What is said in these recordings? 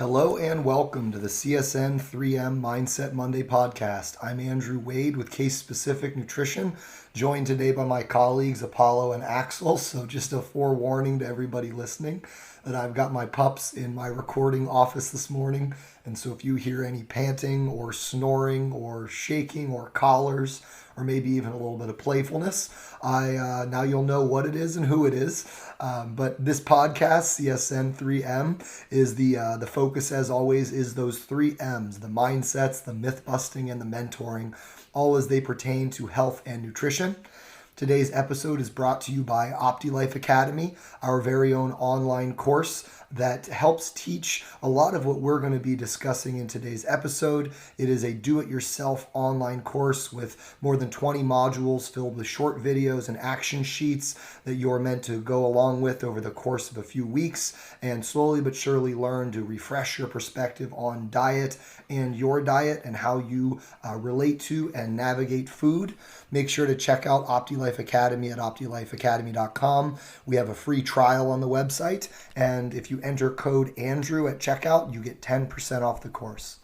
Hello and welcome to the CSN3M Mindset Monday podcast. I'm Andrew Wade with Case Specific Nutrition, joined today by my colleagues Apollo and Axel. So just a forewarning to everybody listening that I've got my pups in my recording office this morning. And so if you hear any panting or snoring or shaking or collars or maybe even a little bit of playfulness, now you'll know what it is and who it is. But this podcast, CSN3M, is the focus, as always, is those three M's: the mindsets, the myth busting, and the mentoring, all as they pertain to health and nutrition. Today's episode is brought to you by OptiLife Academy, our very own online course that helps teach a lot of what we're going to be discussing in today's episode. It is a do-it-yourself online course with more than 20 modules filled with short videos and action sheets that you're meant to go along with over the course of a few weeks and slowly but surely learn to refresh your perspective on diet and your diet and how you relate to and navigate food. Make sure to check out OptiLife Academy at optilifeacademy.com. We have a free trial on the website, and if you enter code Andrew at checkout, you get 10% off the course.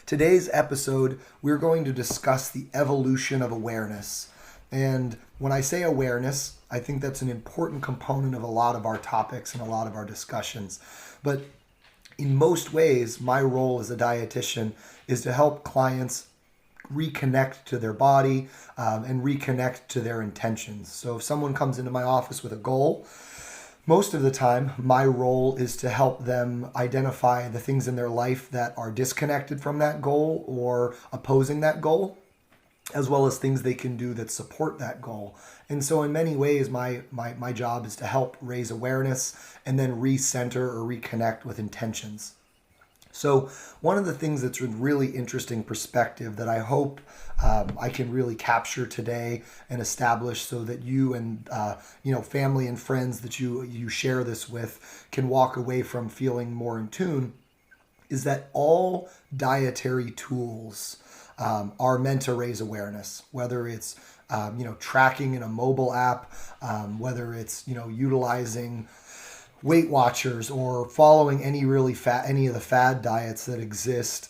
Today's episode, we're going to discuss the evolution of awareness. And when I say awareness, I think that's an important component of a lot of our topics and a lot of our discussions. But in most ways, my role as a dietitian is to help clients reconnect to their body and reconnect to their intentions. So if someone comes into my office with a goal, most of the time my role is to help them identify the things in their life that are disconnected from that goal or opposing that goal, as well as things they can do that support that goal. And so in many ways, my job is to help raise awareness and then recenter or reconnect with intentions. So one of the things that's a really interesting perspective that I hope I can really capture today and establish so that you and family and friends that you share this with can walk away from feeling more in tune is that all dietary tools are meant to raise awareness, whether it's tracking in a mobile app, whether it's utilizing Weight Watchers or following any of the fad diets that exist.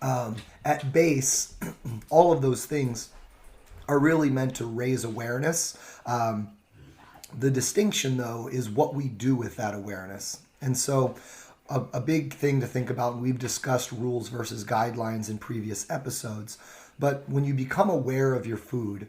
At base, all of those things are really meant to raise awareness. The distinction, though, is what we do with that awareness. And so a big thing to think about, and we've discussed rules versus guidelines in previous episodes, but when you become aware of your food,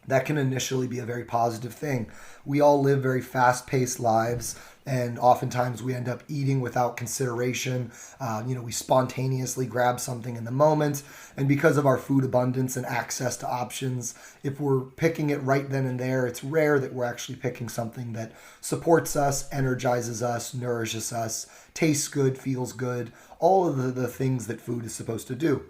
that can initially be a very positive thing. We all live very fast-paced lives, and oftentimes we end up eating without consideration. We spontaneously grab something in the moment, and because of our food abundance and access to options, if we're picking it right then and there, it's rare that we're actually picking something that supports us, energizes us, nourishes us, tastes good, feels good, all of the things that food is supposed to do.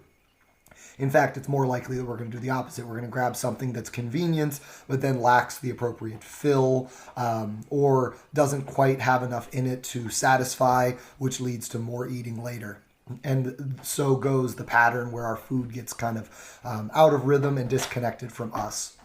In fact, it's more likely that we're going to do the opposite. We're going to grab something that's convenient, but then lacks the appropriate fill, or doesn't quite have enough in it to satisfy, which leads to more eating later. And so goes the pattern where our food gets kind of out of rhythm and disconnected from us.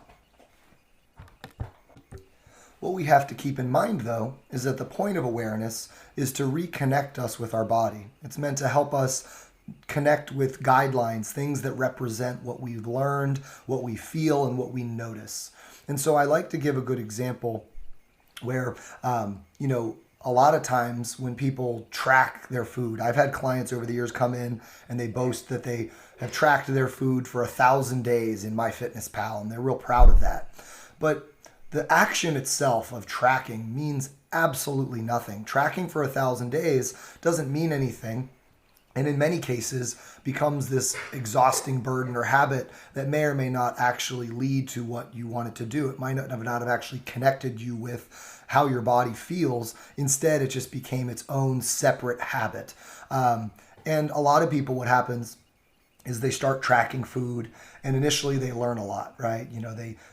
What we have to keep in mind, though, is that the point of awareness is to reconnect us with our body. It's meant to help us connect with guidelines, things that represent what we've learned, what we feel, and what we notice. And so I like to give a good example where, a lot of times when people track their food, I've had clients over the years come in and they boast that they have tracked their food for 1,000 days in MyFitnessPal, and they're real proud of that. But the action itself of tracking means absolutely nothing. Tracking for 1,000 days doesn't mean anything, and in many cases becomes this exhausting burden or habit that may or may not actually lead to what you want it to do. It might not have actually connected you with how your body feels. Instead, it just became its own separate habit. And a lot of people, what happens is they start tracking food, and initially they learn a lot, right?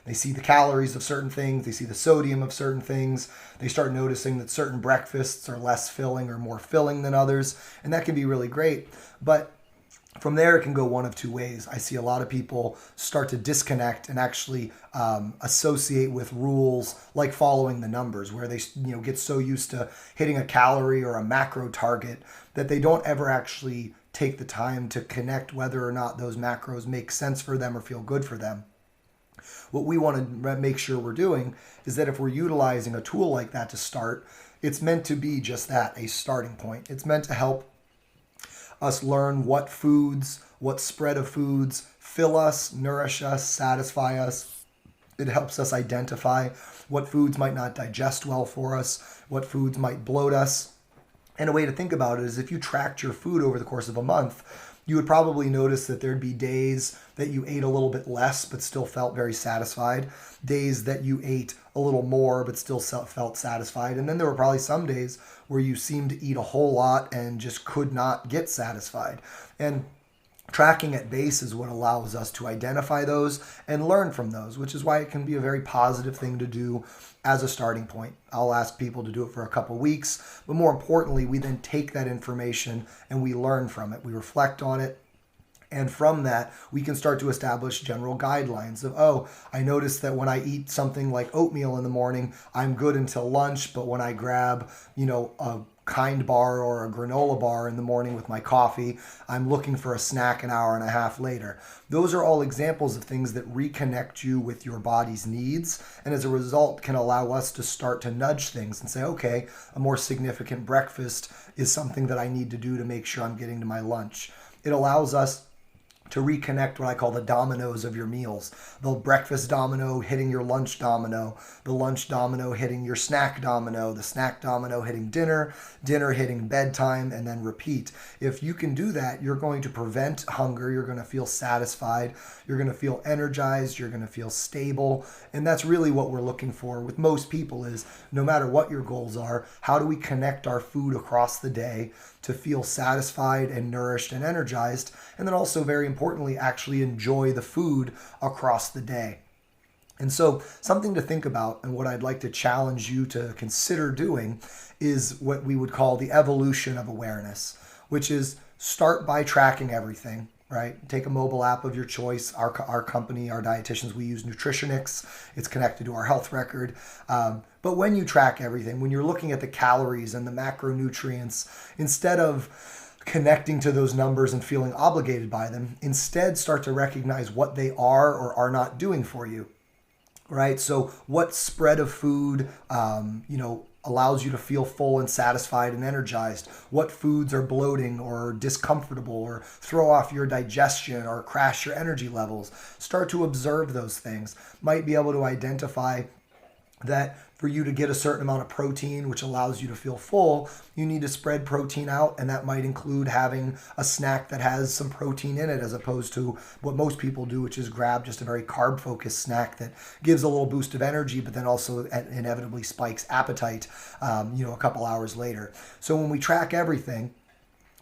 They see the calories of certain things, they see the sodium of certain things, they start noticing that certain breakfasts are less filling or more filling than others, and that can be really great. But From there, it can go one of two ways. I see a lot of people start to disconnect and actually associate with rules like following the numbers, where they get so used to hitting a calorie or a macro target that they don't ever actually take the time to connect whether or not those macros make sense for them or feel good for them. What we want to make sure we're doing is that if we're utilizing a tool like that to start, it's meant to be just that, a starting point. It's meant to help us learn what foods, what spread of foods fill us, nourish us, satisfy us. It helps us identify what foods might not digest well for us, what foods might bloat us. And a way to think about it is if you tracked your food over the course of a month, you would probably notice that there'd be days that you ate a little bit less but still felt very satisfied, days that you ate a little more but still felt satisfied, and then there were probably some days where you seemed to eat a whole lot and just could not get satisfied. And tracking at base is what allows us to identify those and learn from those, which is why it can be a very positive thing to do as a starting point. I'll ask people to do it for a couple weeks, but more importantly, we then take that information and we learn from it. We reflect on it. And from that, we can start to establish general guidelines of, oh, I noticed that when I eat something like oatmeal in the morning, I'm good until lunch, but when I grab, a Kind bar or a granola bar in the morning with my coffee, I'm looking for a snack an hour and a half later. Those are all examples of things that reconnect you with your body's needs, and as a result can allow us to start to nudge things and say, okay, a more significant breakfast is something that I need to do to make sure I'm getting to my lunch. It allows us to reconnect what I call the dominoes of your meals. The breakfast domino hitting your lunch domino, the lunch domino hitting your snack domino, the snack domino hitting dinner, dinner hitting bedtime, and then repeat. If you can do that, you're going to prevent hunger, you're going to feel satisfied, you're going to feel energized, you're going to feel stable, and that's really what we're looking for with most people is, no matter what your goals are, how do we connect our food across the day to feel satisfied and nourished and energized, and then also very importantly, actually enjoy the food across the day. And so something to think about, and what I'd like to challenge you to consider doing, is what we would call the evolution of awareness, which is start by tracking everything, right? Take a mobile app of your choice. Our company, our dietitians, we use Nutritionix. It's connected to our health record. But when you track everything, when you're looking at the calories and the macronutrients, instead of connecting to those numbers and feeling obligated by them, instead start to recognize what they are or are not doing for you, right? So what spread of food, allows you to feel full and satisfied and energized? What foods are bloating or discomfortable or throw off your digestion or crash your energy levels? Start to observe those things. Might be able to identify that for you to get a certain amount of protein, which allows you to feel full, you need to spread protein out, and that might include having a snack that has some protein in it as opposed to what most people do, which is grab just a very carb-focused snack that gives a little boost of energy, but then also inevitably spikes appetite, a couple hours later. So when we track everything,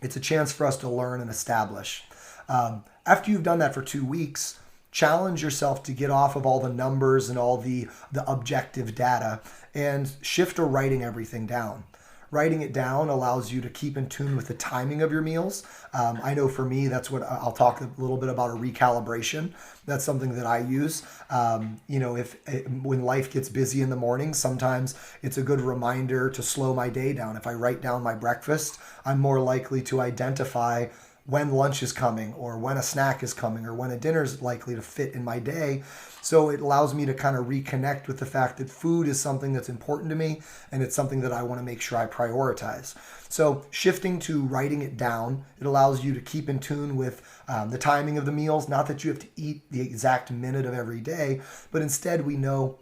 it's a chance for us to learn and establish. After you've done that for 2 weeks, challenge yourself to get off of all the numbers and all the objective data and shift to writing everything down. Writing it down allows you to keep in tune with the timing of your meals. I know for me, that's what I'll talk a little bit about, a recalibration. That's something that I use. When life gets busy in the morning, sometimes it's a good reminder to slow my day down. If I write down my breakfast, I'm more likely to identify when lunch is coming or when a snack is coming or when a dinner is likely to fit in my day. So it allows me to kind of reconnect with the fact that food is something that's important to me and it's something that I want to make sure I prioritize. So shifting to writing it down, it allows you to keep in tune with the timing of the meals. Not that you have to eat the exact minute of every day, but instead we know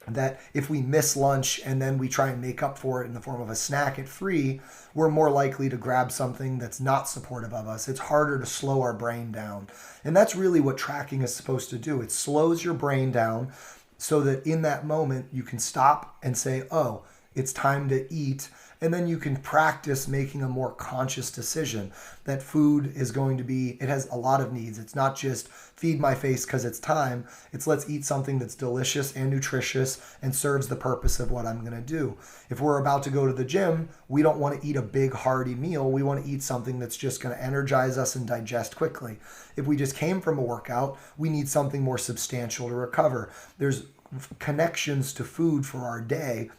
that if we miss lunch and then we try and make up for it in the form of a snack at 3, we're more likely to grab something that's not supportive of us. It's harder to slow our brain down. And that's really what tracking is supposed to do. It slows your brain down so that in that moment you can stop and say, oh, it's time to eat. And then you can practice making a more conscious decision that food is going to be, it has a lot of needs. It's not just feed my face because it's time. It's let's eat something that's delicious and nutritious and serves the purpose of what I'm going to do. If we're about to go to the gym, we don't want to eat a big hearty meal. We want to eat something that's just going to energize us and digest quickly. If we just came from a workout, we need something more substantial to recover. There's connections to food for our day,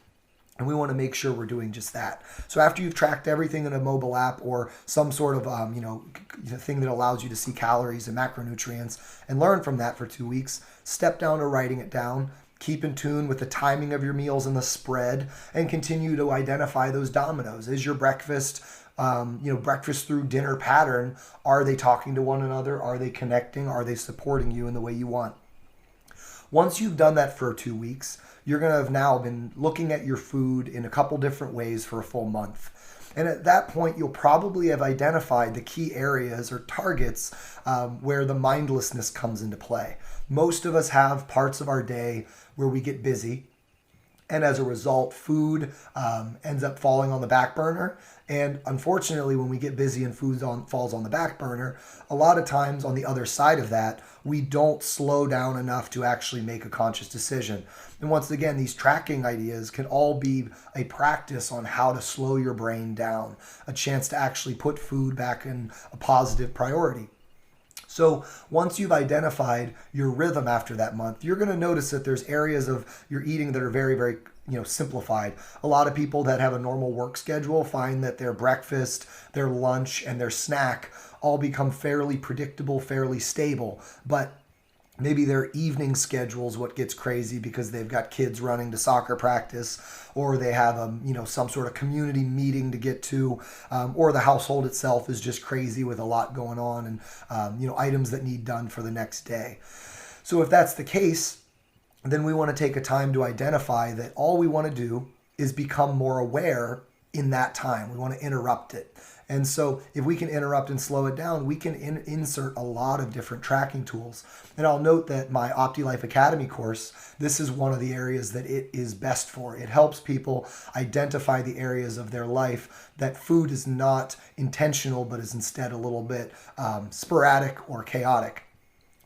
and we want to make sure we're doing just that. So after you've tracked everything in a mobile app or some sort of thing that allows you to see calories and macronutrients and learn from that for 2 weeks, step down to writing it down. Keep in tune with the timing of your meals and the spread, and continue to identify those dominoes. Is your breakfast breakfast through dinner pattern, are they talking to one another? Are they connecting? Are they supporting you in the way you want? Once you've done that for 2 weeks, you're going to have now been looking at your food in a couple different ways for a full month. And at that point, you'll probably have identified the key areas or targets where the mindlessness comes into play. Most of us have parts of our day where we get busy, and as a result, food ends up falling on the back burner. And unfortunately, when we get busy and food falls on the back burner, a lot of times on the other side of that, we don't slow down enough to actually make a conscious decision. And once again, these tracking ideas can all be a practice on how to slow your brain down, a chance to actually put food back in a positive priority. So once you've identified your rhythm after that month, you're going to notice that there's areas of your eating that are very, very simplified. A lot of people that have a normal work schedule find that their breakfast, their lunch, and their snack all become fairly predictable, fairly stable. But maybe their evening schedule is what gets crazy because they've got kids running to soccer practice, or they have some sort of community meeting to get to, or the household itself is just crazy with a lot going on and items that need done for the next day. So if that's the case, then we want to take a time to identify that all we want to do is become more aware in that time. We want to interrupt it. And so if we can interrupt and slow it down, we can insert a lot of different tracking tools. And I'll note that my OptiLife Academy course, this is one of the areas that it is best for. It helps people identify the areas of their life that food is not intentional, but is instead a little bit sporadic or chaotic.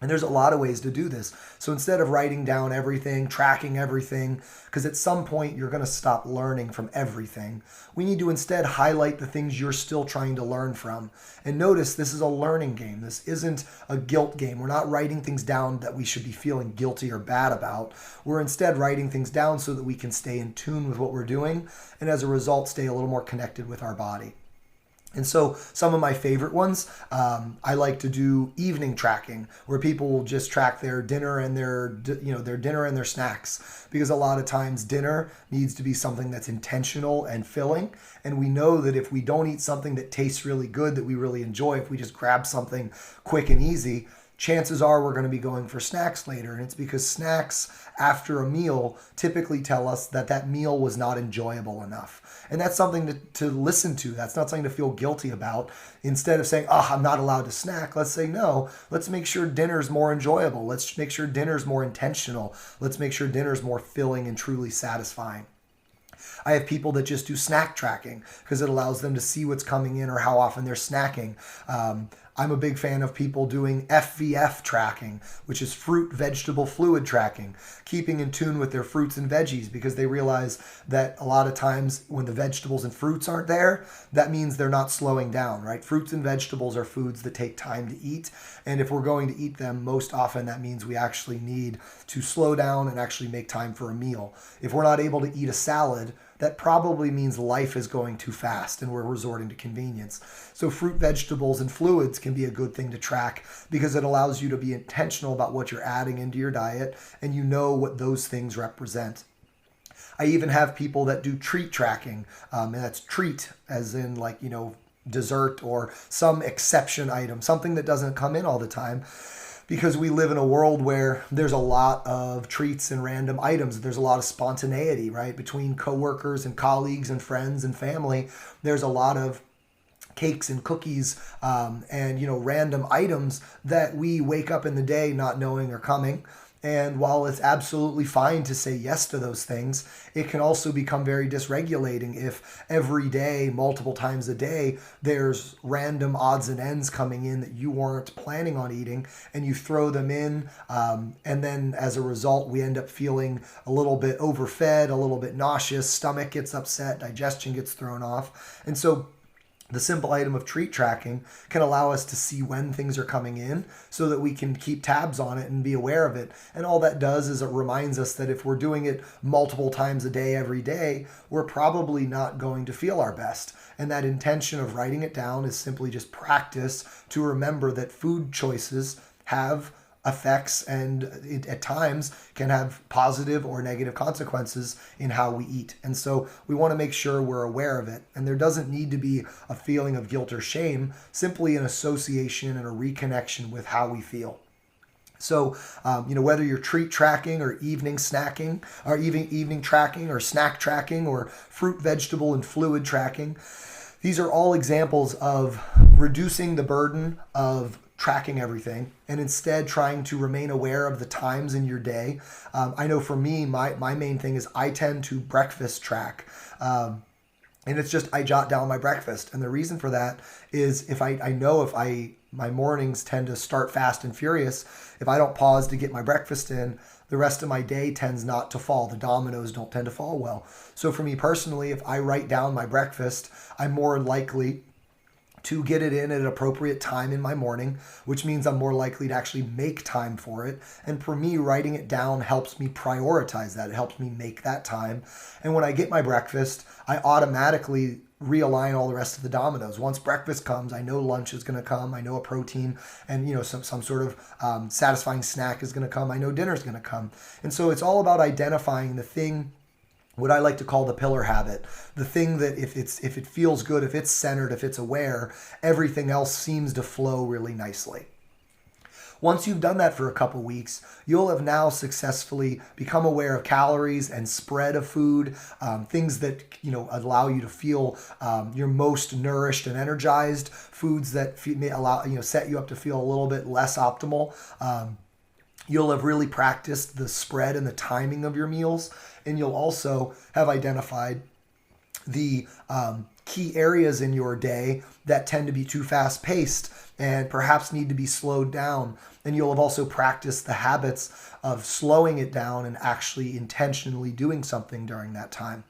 And there's a lot of ways to do this. So instead of writing down everything, tracking everything, because at some point you're going to stop learning from everything, we need to instead highlight the things you're still trying to learn from. And notice this is a learning game. This isn't a guilt game. We're not writing things down that we should be feeling guilty or bad about. We're instead writing things down so that we can stay in tune with what we're doing, and as a result, stay a little more connected with our body. And so some of my favorite ones, I like to do evening tracking, where people will just track their dinner and their dinner and their snacks, because a lot of times dinner needs to be something that's intentional and filling. And we know that if we don't eat something that tastes really good, that we really enjoy, if we just grab something quick and easy, chances are we're going to be going for snacks later. And it's because snacks after a meal typically tell us that that meal was not enjoyable enough. And that's something to listen to. That's not something to feel guilty about. Instead of saying, I'm not allowed to snack, let's say, no, let's make sure dinner's more enjoyable. Let's make sure dinner's more intentional. Let's make sure dinner's more filling and truly satisfying. I have people that just do snack tracking because it allows them to see what's coming in or how often they're snacking. I'm a big fan of people doing FVF tracking, which is fruit, vegetable, fluid tracking, keeping in tune with their fruits and veggies, because they realize that a lot of times when the vegetables and fruits aren't there, that means they're not slowing down, right? Fruits and vegetables are foods that take time to eat. And if we're going to eat them, most often that means we actually need to slow down and actually make time for a meal. If we're not able to eat a salad, that probably means life is going too fast and we're resorting to convenience. So fruit, vegetables, and fluids can be a good thing to track because it allows you to be intentional about what you're adding into your diet, and you know what those things represent. I even have people that do treat tracking, and that's treat as in dessert or some exception item, something that doesn't come in all the time. Because we live in a world where there's a lot of treats and random items. There's a lot of spontaneity, right? Between coworkers and colleagues and friends and family, there's a lot of cakes and cookies and random items that we wake up in the day not knowing are coming. And while it's absolutely fine to say yes to those things, it can also become very dysregulating if every day, multiple times a day, there's random odds and ends coming in that you weren't planning on eating, and you throw them in. And then as a result, we end up feeling a little bit overfed, a little bit nauseous, stomach gets upset, digestion gets thrown off. And so the simple item of treat tracking can allow us to see when things are coming in so that we can keep tabs on it and be aware of it. And all that does is it reminds us that if we're doing it multiple times a day, every day, we're probably not going to feel our best. And that intention of writing it down is simply just practice to remember that food choices have effects and it at times can have positive or negative consequences in how we eat. And so we want to make sure we're aware of it. And there doesn't need to be a feeling of guilt or shame, simply an association and a reconnection with how we feel. So, whether you're treat tracking or evening snacking, or evening tracking or snack tracking or fruit, vegetable, and fluid tracking, these are all examples of reducing the burden of tracking everything and instead trying to remain aware of the times in your day. I know for me, my main thing is I tend to breakfast track. And it's just I jot down my breakfast. And the reason for that is if my mornings tend to start fast and furious, if I don't pause to get my breakfast in, the rest of my day tends not to fall. The dominoes don't tend to fall well. So for me personally, if I write down my breakfast, I'm more likely to get it in at an appropriate time in my morning, which means I'm more likely to actually make time for it. And for me, writing it down helps me prioritize that. It helps me make that time. And when I get my breakfast, I automatically realign all the rest of the dominoes. Once breakfast comes, I know lunch is going to come. I know a protein and some sort of satisfying snack is going to come. I know dinner is going to come. And so it's all about identifying the thing, what I like to call the pillar habit, the thing that if it feels good, if it's centered, if it's aware, everything else seems to flow really nicely. Once you've done that for a couple weeks, you'll have now successfully become aware of calories and spread of food, things that allow you to feel your most nourished and energized, foods that may allow set you up to feel a little bit less optimal. You'll have really practiced the spread and the timing of your meals, and you'll also have identified the key areas in your day that tend to be too fast-paced and perhaps need to be slowed down. And you'll have also practiced the habits of slowing it down and actually intentionally doing something during that time.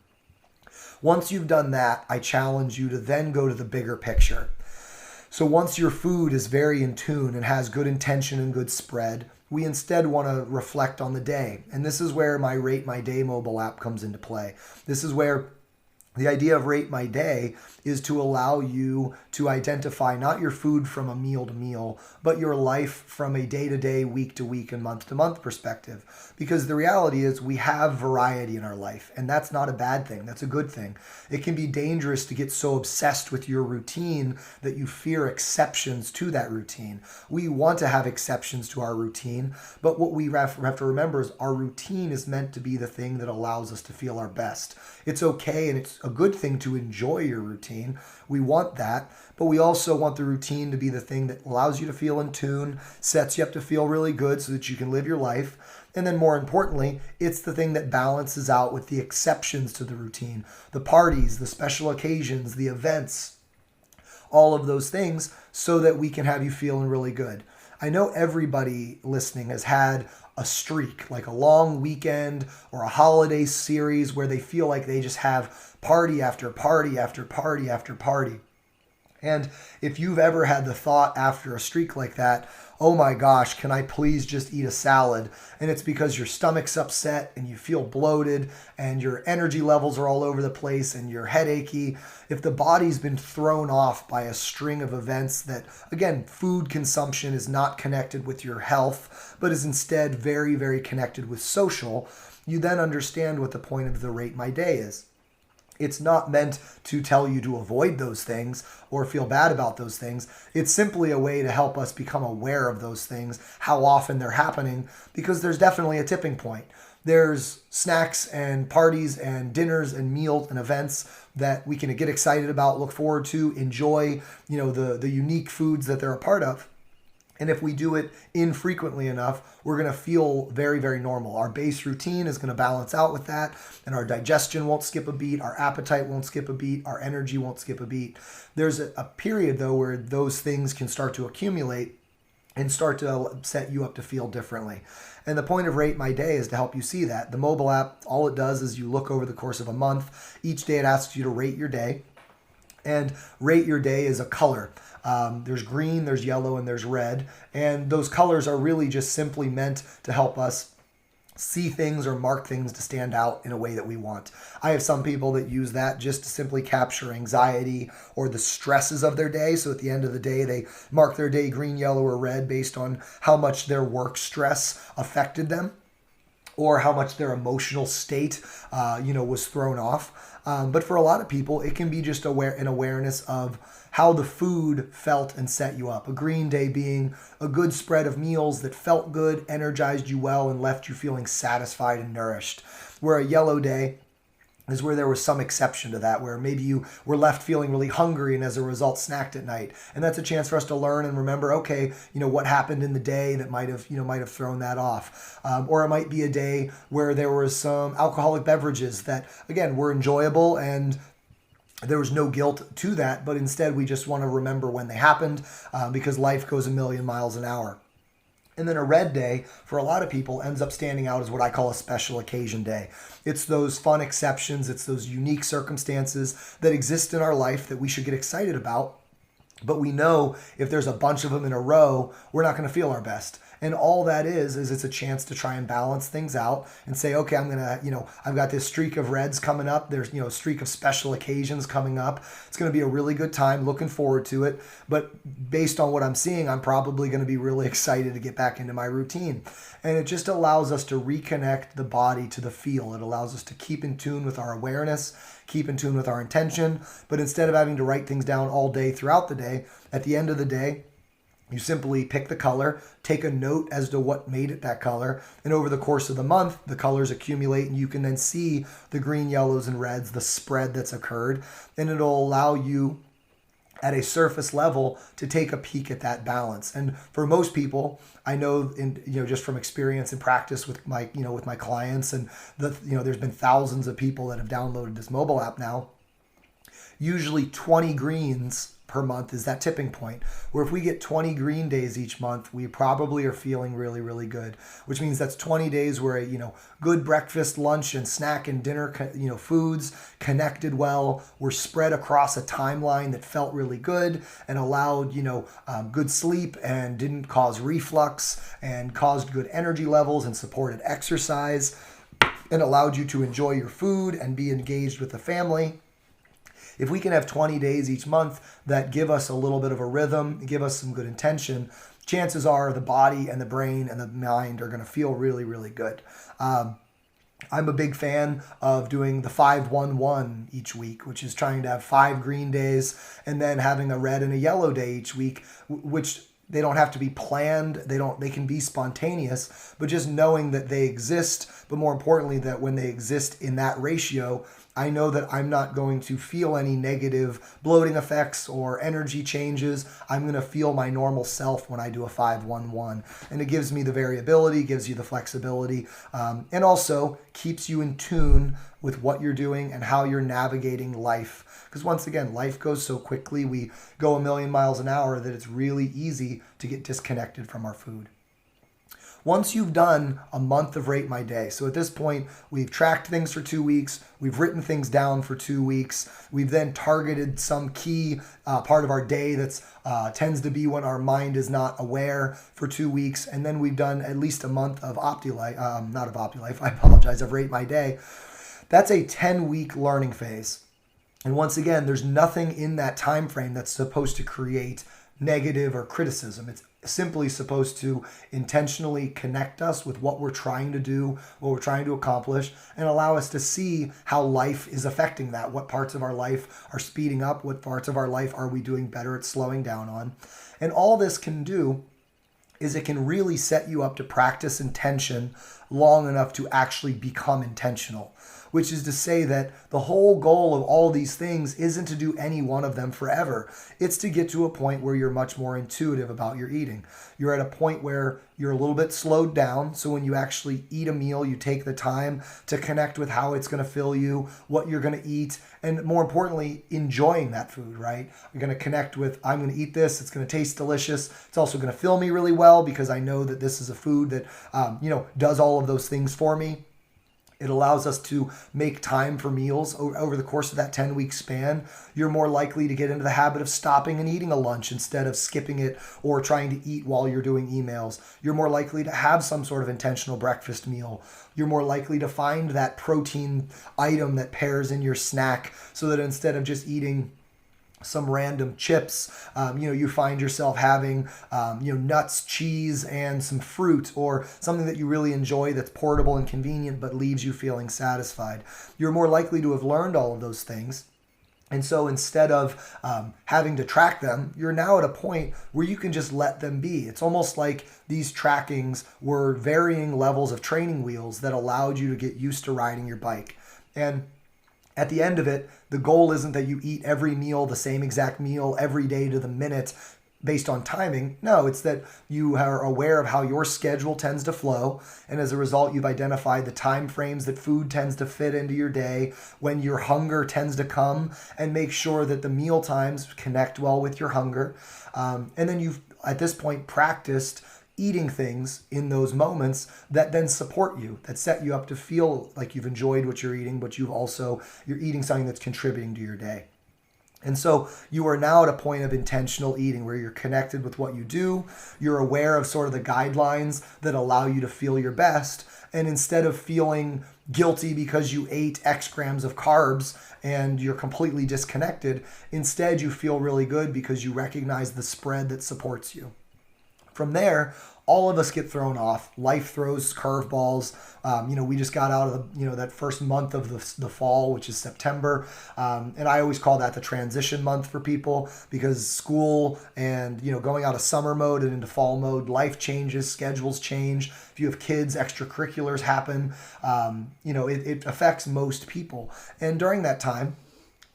Once you've done that, I challenge you to then go to the bigger picture. So once your food is very in tune and has good intention and good spread, we instead want to reflect on the day. And this is where my Rate My Day mobile app comes into play. This is where the idea of Rate My Day is to allow you to identify not your food from a meal to meal, but your life from a day-to-day, week-to-week, and month-to-month perspective. Because the reality is we have variety in our life, and that's not a bad thing. That's a good thing. It can be dangerous to get so obsessed with your routine that you fear exceptions to that routine. We want to have exceptions to our routine, but what we have to remember is our routine is meant to be the thing that allows us to feel our best. It's okay and it's a good thing to enjoy your routine. We want that, but we also want the routine to be the thing that allows you to feel in tune, sets you up to feel really good so that you can live your life. And then more importantly, it's the thing that balances out with the exceptions to the routine, the parties, the special occasions, the events, all of those things so that we can have you feeling really good. I know everybody listening has had a streak, like a long weekend or a holiday series where they feel like they just have party after party after party after party. And if you've ever had the thought after a streak like that, oh my gosh, can I please just eat a salad? And it's because your stomach's upset and you feel bloated and your energy levels are all over the place and you're headachy. If the body's been thrown off by a string of events that, again, food consumption is not connected with your health, but is instead very, very connected with social, you then understand what the point of the Rate My Day is. It's not meant to tell you to avoid those things or feel bad about those things. It's simply a way to help us become aware of those things, how often they're happening, because there's definitely a tipping point. There's snacks and parties and dinners and meals and events that we can get excited about, look forward to, enjoy, the unique foods that they're a part of. And if we do it infrequently enough, we're going to feel very, very normal. Our base routine is going to balance out with that, and our digestion won't skip a beat, our appetite won't skip a beat, our energy won't skip a beat. There's a period, though, where those things can start to accumulate and start to set you up to feel differently. And the point of Rate My Day is to help you see that. The mobile app, all it does is you look over the course of a month. Each day it asks you to rate your day. And rate your day is a color. There's green, there's yellow, and there's red. And those colors are really just simply meant to help us see things or mark things to stand out in a way that we want. I have some people that use that just to simply capture anxiety or the stresses of their day. So at the end of the day, they mark their day green, yellow, or red based on how much their work stress affected them or how much their emotional state, was thrown off. But for a lot of people, it can be just an awareness of how the food felt and set you up. A green day being a good spread of meals that felt good, energized you well, and left you feeling satisfied and nourished. Where a yellow day is where there was some exception to that, where maybe you were left feeling really hungry and as a result snacked at night. And that's a chance for us to learn and remember, okay, what happened in the day that might have thrown that off. Or it might be a day where there was some alcoholic beverages that, again, were enjoyable and there was no guilt to that, but instead we just want to remember when they happened because life goes a million miles an hour. And then a red day, for a lot of people, ends up standing out as what I call a special occasion day. It's those fun exceptions, it's those unique circumstances that exist in our life that we should get excited about. But we know if there's a bunch of them in a row, we're not going to feel our best. And all that is it's a chance to try and balance things out and say, okay, I'm going to, I've got this streak of reds coming up. There's, a streak of special occasions coming up. It's going to be a really good time. Looking forward to it. But based on what I'm seeing, I'm probably going to be really excited to get back into my routine. And it just allows us to reconnect the body to the feel. It allows us to keep in tune with our awareness, keep in tune with our intention. But instead of having to write things down all day throughout the day, at the end of the day, you simply pick the color, take a note as to what made it that color, and over the course of the month, the colors accumulate and you can then see the green, yellows, and reds, the spread that's occurred, and it'll allow you at a surface level to take a peek at that balance. And for most people, I know just from experience and practice with my clients and there's been thousands of people that have downloaded this mobile app now. Usually 20 greens per month is that tipping point where if we get 20 green days each month, we probably are feeling really, really good, which means that's 20 days where, good breakfast, lunch, and snack and dinner, foods connected well, were spread across a timeline that felt really good and allowed, good sleep and didn't cause reflux and caused good energy levels and supported exercise and allowed you to enjoy your food and be engaged with the family. If we can have 20 days each month that give us a little bit of a rhythm, give us some good intention, chances are the body and the brain and the mind are going to feel really, really good. I'm a big fan of doing the 5-1-1 each week, which is trying to have 5 green days and then having a red and a yellow day each week, which they don't have to be planned. They can be spontaneous, but just knowing that they exist, but more importantly, that when they exist in that ratio, I know that I'm not going to feel any negative bloating effects or energy changes. I'm going to feel my normal self when I do a 5-1-1. And it gives me the variability, gives you the flexibility, and also keeps you in tune with what you're doing and how you're navigating life. Because once again, life goes so quickly. We go a million miles an hour that it's really easy to get disconnected from our food. Once you've done a month of Rate My Day, so at this point, we've tracked things for 2 weeks, we've written things down for 2 weeks, we've then targeted some key part of our day that's tends to be when our mind is not aware for 2 weeks, and then we've done at least a month of of Rate My Day. That's a 10-week learning phase. And once again, there's nothing in that time frame that's supposed to create negative or criticism. It's simply supposed to intentionally connect us with what we're trying to do, what we're trying to accomplish, and allow us to see how life is affecting that. What parts of our life are speeding up? What parts of our life are we doing better at slowing down on? And all this can do is it can really set you up to practice intention long enough to actually become intentional. which is to say that the whole goal of all these things isn't to do any one of them forever. It's to get to a point where you're much more intuitive about your eating. You're at a point where you're a little bit slowed down. So when you actually eat a meal, you take the time to connect with how it's going to fill you, what you're going to eat, and more importantly, enjoying that food, right? You're going to connect with, I'm going to eat this. It's going to taste delicious. It's also going to fill me really well because I know that this is a food that, does all of those things for me. It allows us to make time for meals over the course of that 10-week span. You're more likely to get into the habit of stopping and eating a lunch instead of skipping it or trying to eat while you're doing emails. You're more likely to have some sort of intentional breakfast meal. You're more likely to find that protein item that pairs in your snack so that instead of just eating some random chips, you find yourself having, nuts, cheese, and some fruit, or something that you really enjoy that's portable and convenient but leaves you feeling satisfied. You're more likely to have learned all of those things. And so instead of having to track them, you're now at a point where you can just let them be. It's almost like these trackings were varying levels of training wheels that allowed you to get used to riding your bike. And at the end of it, the goal isn't that you eat every meal, the same exact meal every day to the minute based on timing. No, it's that you are aware of how your schedule tends to flow. And as a result, you've identified the time frames that food tends to fit into your day, when your hunger tends to come, and make sure that the meal times connect well with your hunger. And then you've, at this point, practiced eating things in those moments that then support you, that set you up to feel like you've enjoyed what you're eating, but you're eating something that's contributing to your day. And so you are now at a point of intentional eating where you're connected with what you do. You're aware of sort of the guidelines that allow you to feel your best. And instead of feeling guilty because you ate X grams of carbs and you're completely disconnected, instead you feel really good because you recognize the spread that supports you. From there, all of us get thrown off. Life throws curveballs. We just got out of that first month of the fall, which is September. And I always call that the transition month for people because school and, going out of summer mode and into fall mode, life changes, schedules change. If you have kids, extracurriculars happen. It affects most people. And during that time,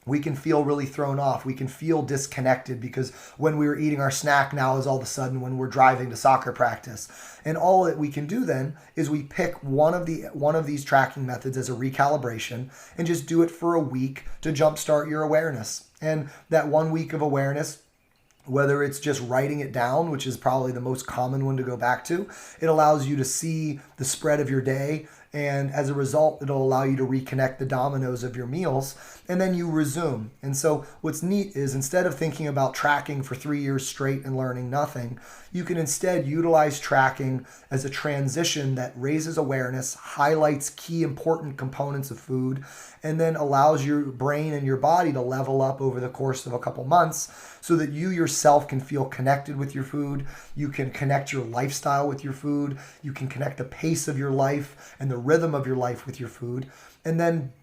we can feel really thrown off. We can feel disconnected because when we were eating our snack now is all of a sudden when we're driving to soccer practice. And all that we can do then is we pick one of these tracking methods as a recalibration and just do it for a week to jumpstart your awareness. And that 1 week of awareness, whether it's just writing it down, which is probably the most common one to go back to, it allows you to see the spread of your day. And as a result, it'll allow you to reconnect the dominoes of your meals, and then you resume. And so what's neat is instead of thinking about tracking for 3 years straight and learning nothing, you can instead utilize tracking as a transition that raises awareness, highlights key important components of food, and then allows your brain and your body to level up over the course of a couple months so that you yourself can feel connected with your food. You can connect your lifestyle with your food. You can connect the pace of your life and the rhythm of your life with your food. And then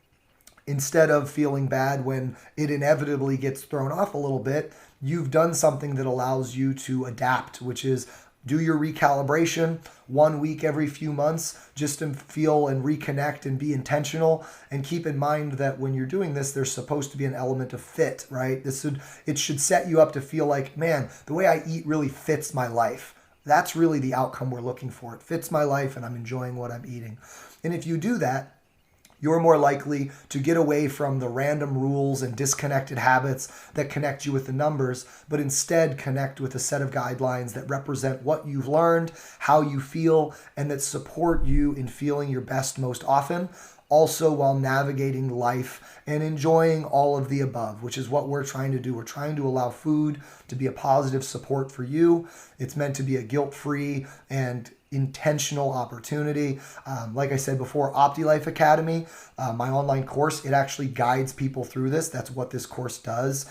instead of feeling bad when it inevitably gets thrown off a little bit, you've done something that allows you to adapt, which is do your recalibration 1 week every few months just to feel and reconnect and be intentional. And keep in mind that when you're doing this, there's supposed to be an element of fit, right? It should set you up to feel like, man, the way I eat really fits my life. That's really the outcome we're looking for. It fits my life and I'm enjoying what I'm eating. And if you do that, you're more likely to get away from the random rules and disconnected habits that connect you with the numbers, but instead connect with a set of guidelines that represent what you've learned, how you feel, and that support you in feeling your best most often, also while navigating life and enjoying all of the above, which is what we're trying to do. We're trying to allow food to be a positive support for you. It's meant to be a guilt-free and intentional opportunity. Like I said before, OptiLife Academy, my online course, it actually guides people through this. That's what this course does.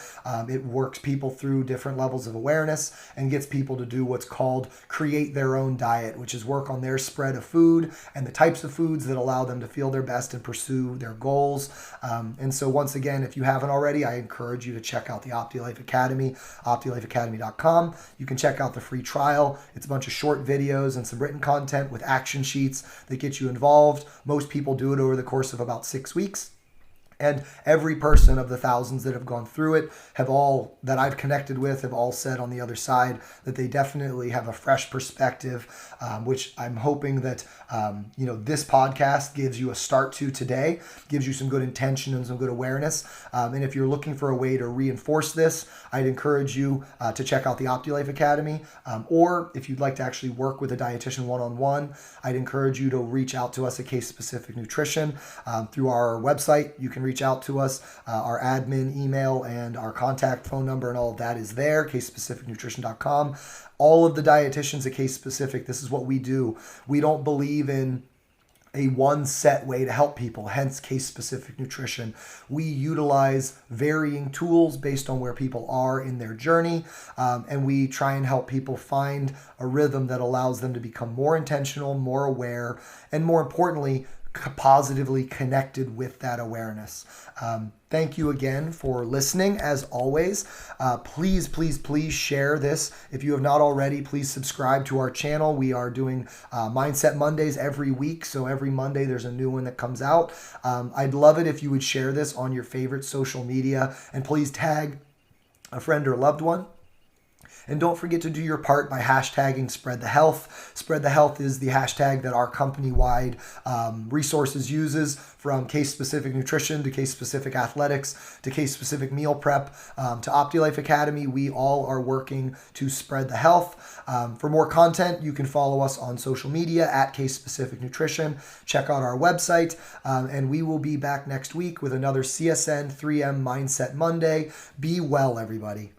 It works people through different levels of awareness and gets people to do what's called create their own diet, which is work on their spread of food and the types of foods that allow them to feel their best and pursue their goals. And so once again, if you haven't already, I encourage you to check out the OptiLife Academy, optilifeacademy.com. You can check out the free trial. It's a bunch of short videos and some written written content with action sheets that get you involved. Most people do it over the course of about 6 weeks. And every person of the thousands that have gone through it that I've connected with have all said on the other side that they definitely have a fresh perspective, which I'm hoping that, this podcast gives you a start to today, gives you some good intention and some good awareness. And if you're looking for a way to reinforce this, I'd encourage you to check out the OptiLife Academy. Or if you'd like to actually work with a dietitian one-on-one, I'd encourage you to reach out to us at Case Specific Nutrition through our website. You can reach out to us. Our admin email and our contact phone number and all of that is there, casespecificnutrition.com. All of the dietitians at Case Specific, this is what we do. We don't believe in a one set way to help people, hence Case Specific Nutrition. We utilize varying tools based on where people are in their journey, and we try and help people find a rhythm that allows them to become more intentional, more aware, and more importantly, positively connected with that awareness. Thank you again for listening. As always, please share this. If you have not already, please subscribe to our channel. We are doing Mindset Mondays every week. So every Monday there's a new one that comes out. I'd love it if you would share this on your favorite social media, and please tag a friend or loved one. And don't forget to do your part by hashtagging Spread the Health. Spread the Health is the hashtag that our company-wide resources uses, from case-specific nutrition to case-specific athletics to case-specific meal prep to OptiLife Academy. We all are working to spread the health. For more content, you can follow us on social media at Case-Specific Nutrition. Check out our website, and we will be back next week with another CSN3M Mindset Monday. Be well, everybody.